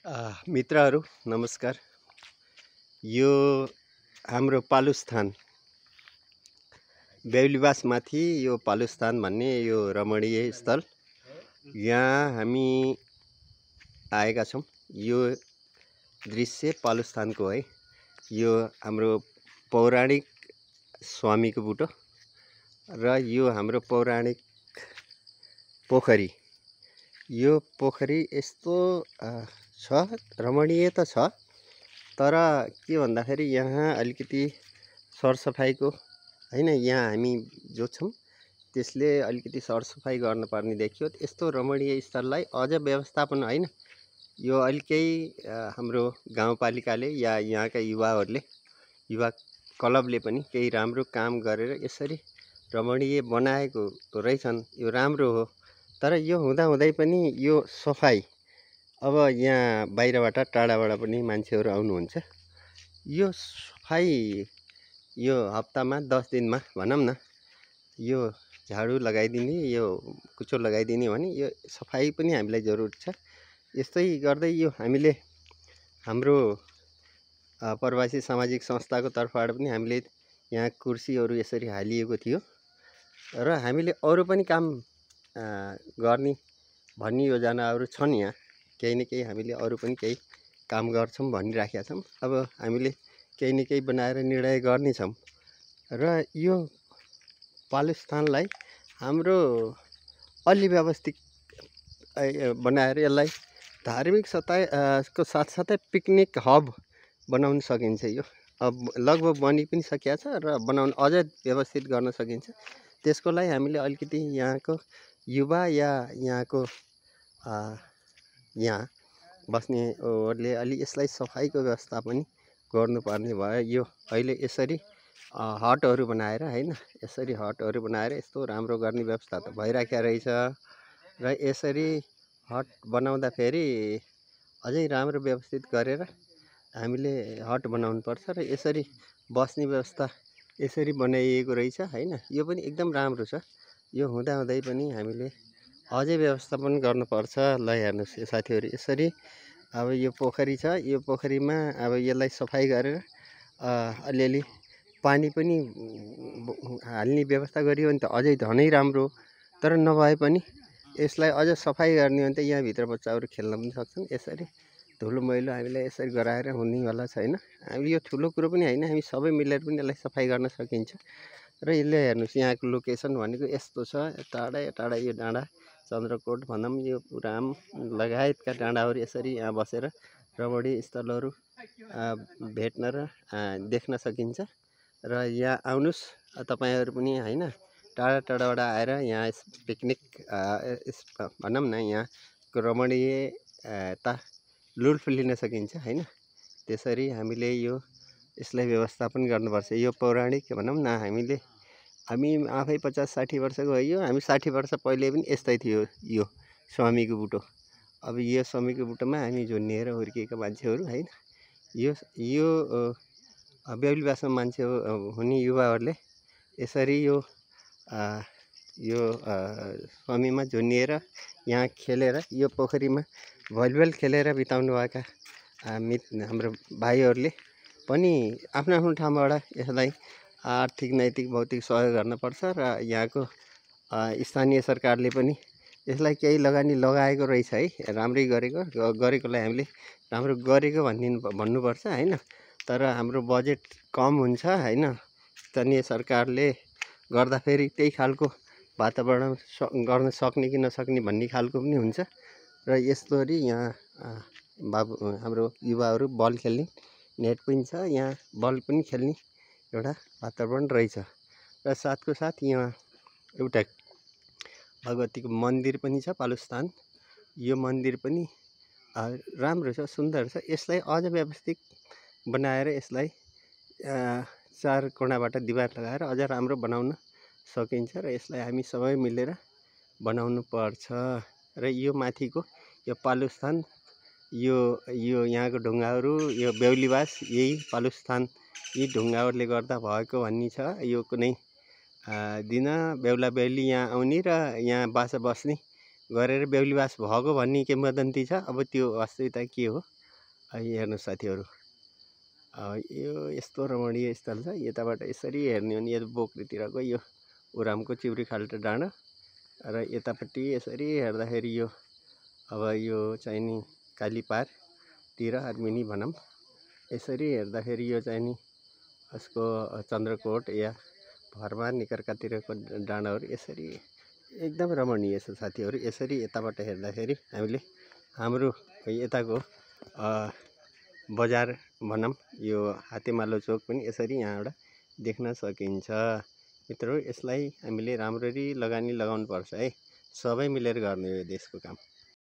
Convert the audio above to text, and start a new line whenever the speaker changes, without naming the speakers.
मित्रहरू नमस्कार। यो हाम्रो पालुस्थान बेहुलीबासमाथि यो पालुस्थान भन्ने यो रमणीय स्थल, यहाँ हामी आएका छौँ। यो दृश्य पालुस्थानको है। यो हाम्रो पौराणिक स्वामीको बुटो र यो हाम्रो पौराणिक पोखरी। यो पोखरी यस्तो छ, रमणीय त छ, तर के भन्दाखेरि यहाँ अलिकति सरसफाइको हैन, यहाँ हामी जो छौँ त्यसले अलिकति सरसफाइ गर्नुपर्ने देखियो। यस्तो रमणीय स्थललाई अझ व्यवस्थापन हैन, यो अलिकै हाम्रो गाउँपालिकाले या यहाँका युवाहरूले, युवा क्लबले पनि केही राम्रो काम गरेर यसरी रमणीय बनाएको रहेछन्। यो राम्रो हो, तर यो हुँदाहुँदै पनि यो सफाइ, अब यहाँ बाहिरबाट टाढाबाट पनि मान्छेहरू आउनुहुन्छ। यो सफाइ यो हप्तामा 10 दिनमा भनौँ न, यो झाडु लगाइदिने, यो कुचो लगाइदिने भने यो सफाइ पनि हामीलाई जरुरी छ। यस्तै गर्दै यो हामीले हाम्रो प्रवासी सामाजिक संस्थाको तर्फबाट पनि हामीले यहाँ कुर्सीहरू यसरी हालिएको थियो र हामीले अरू पनि काम गर्ने भन्ने योजनाहरू छन्। यहाँ केही न केही हामीले अरू पनि केही काम गर्छौँ भनिराखेका छौँ। अब हामीले केही न केही बनाएर निर्णय गर्नेछौँ र यो पालुस्थानलाई हाम्रो अलि व्यवस्थित बनाएर यसलाई धार्मिक को साथसाथै पिकनिक हब बनाउन सकिन्छ। यो अब लगभग बनि पनि सकिएको छ र बनाउन अझ व्यवस्थित गर्न सकिन्छ। त्यसको लागि हामीले अलिकति यहाँको युवा या यहाँको यहाँ बस्नेहरूले अलि यसलाई सफाइको व्यवस्था पनि गर्नुपर्ने भयो। यो अहिले यसरी हटहरू बनाएर हैन, यसरी हटहरू बनाएर यस्तो राम्रो गर्ने व्यवस्था त भइराखेको रहेछ र यसरी हट बनाउँदाखेरि अझै राम्रो व्यवस्थित गरेर हामीले हट बनाउनु पर्छ र यसरी बस्ने व्यवस्था यसरी बनाइएको रहेछ हैन। यो पनि एकदम राम्रो छ। यो हुँदाहुँदै पनि हामीले अझै व्यवस्थापन गर्नुपर्छ। ल हेर्नुहोस् यो साथीहरू, यसरी अब यो पोखरी छ, यो पोखरीमा अब यसलाई सफाइ गरेर अलिअलि पानी पनि हाल्ने व्यवस्था गरियो भने त अझै झनै राम्रो। तर नभए पनि यसलाई अझ सफाइ गर्ने हो भने त यहाँभित्र बच्चाहरू खेल्न पनि सक्छन्। यसरी धुलो मैलो हामीलाई यसरी गराएर हुनेवाला छैन। हामी यो ठुलो कुरो पनि होइन, हामी सबै मिलेर पनि यसलाई सफाइ गर्न सकिन्छ। र यसले हेर्नुहोस् यहाँको लोकेसन भनेको यस्तो छ। टाढा टाढा यो डाँडा चन्द्रकोट भनौँ, यो पुराम लगायतका डाँडाहरू यसरी यहाँ बसेर रमणीय स्थलहरू भेट्न र देख्न सकिन्छ। र यहाँ आउनुहोस् तपाईँहरू पनि होइन, टाढा टाढाबाट आएर यहाँ पिकनिक भनौँ न, यहाँको रमणीयता लुत्फ लिन सकिन्छ होइन। त्यसरी हामीले यसलाई व्यवस्थापन गर्नुपर्छ। यो पौराणिक भनौँ न, हामी आफै 50-60 वर्षको भयो। हामी 60 वर्ष पहिले पनि यस्तै थियो यो स्वामीको बुटो। अब यो स्वामीको बुटोमा हामी झुन्डिएर हुर्किएका मान्छेहरू होइन। यो बेहुलीबासमा मान्छे हुने युवाहरूले यसरी यो स्वामीमा झुन्डिएर यहाँ खेलेर, यो पोखरीमा भलिबल खेलेर बिताउनुभएका हाम्रो भाइहरूले पनि आफ्नो आफ्नो ठाउँबाट यसलाई आर्थिक नैतिक भौतिक सहयोग गर्नुपर्छ। र यहाँको स्थानीय सरकारले पनि यसलाई केही लगानी लगाएको रहेछ है, राम्रै गरेकोलाई हामीले राम्रो गरेको भन्नुपर्छ होइन। तर हाम्रो बजेट कम हुन्छ होइन, स्थानीय सरकारले गर्दाखेरि त्यही खालको वातावरण गर्न सक्ने कि नसक्ने भन्ने खालको पनि हुन्छ। र यस्तोरी यहाँ हाम्रो युवाहरू बल खेल्ने नेट पनि छ, यहाँ बल पनि खेल्ने एउटा वातावरण रहेछ। र साथको साथ यहाँ एउटा भगवतीको मन्दिर पनि छ पालुस्थान। यो मन्दिर पनि राम्रो छ, सुन्दर छ। यसलाई अझ व्यवस्थित बनाएर यसलाई चार कोणाबाट दिवार लगाएर अझ राम्रो बनाउन सकिन्छ र यसलाई हामी सबै मिलेर बनाउनु पर्छ। र यो माथिको यो पालुस्थान, यो यहाँको ढुङ्गाहरू, यो बेहुलीबास यही पालुस्थान, यी ढुङ्गाहरूले गर्दा भएको भन्ने छ। यो कुनै दिन बेहुला बेहुली यहाँ आउने र यहाँ बस्ने गरेर बेहुलीबास भएको भन्ने किंवदन्ती छ। अब त्यो वास्तविकता के हो हेर्नुहोस् साथीहरू, यो यस्तो रमणीय स्थल छ। यताबाट यसरी हेर्ने हो भने यो बोक्रीतिरको यो उरामको चिउरी खाल्टो डाँडा र यतापट्टि यसरी हेर्दाखेरि यो अब यो चाहिँ नि कालीपारतिर आर्मिनी भनौँ। यसरी हेर्दाखेरि यो चाहिँ नि उसको चन्द्रकोट या भरमा निकर्कातिरको डाँडाहरू यसरी एकदम रमणीय छ साथीहरू। यसरी यताबाट हेर्दाखेरि हामीले हाम्रो यताको बजार भनौँ यो हातेमालो चोक पनि यसरी यहाँबाट देख्न सकिन्छ। मित्रहरू, यसलाई हामीले राम्ररी लगानी लगाउनुपर्छ है। सबै मिलेर गर्ने हो यो देशको काम।